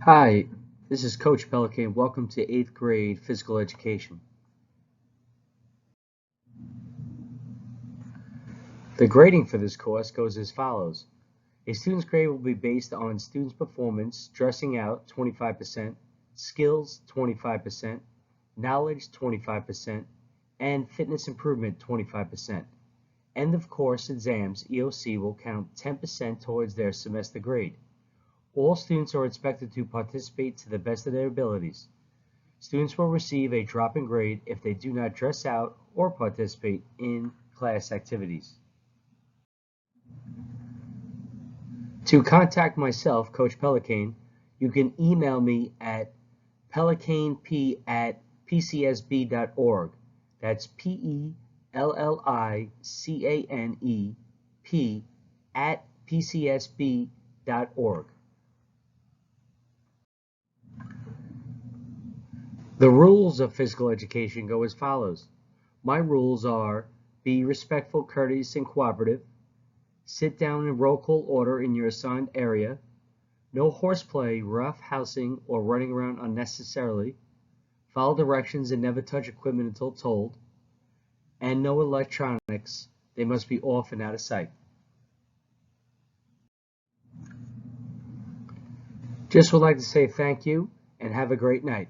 Hi, this is Coach Pellicane. Welcome to 8th grade physical education. The grading for this course goes as follows. A student's grade will be based on student's performance, dressing out 25%, skills 25%, knowledge 25%, and fitness improvement 25%. End of course exams, EOC, will count 10% towards their semester grade. All students are expected to participate to the best of their abilities. Students will receive a drop in grade if they do not dress out or participate in class activities. To contact myself, Coach Pellicane, you can email me at pellicanep@pcsb.org. That's PELLICANEP at pcsb.org. The rules of physical education go as follows. My rules are: be respectful, courteous, and cooperative. Sit down in roll call order in your assigned area. No horseplay, rough housing, or running around unnecessarily. Follow directions and never touch equipment until told. And no electronics. They must be off and out of sight. Just would like to say thank you and have a great night.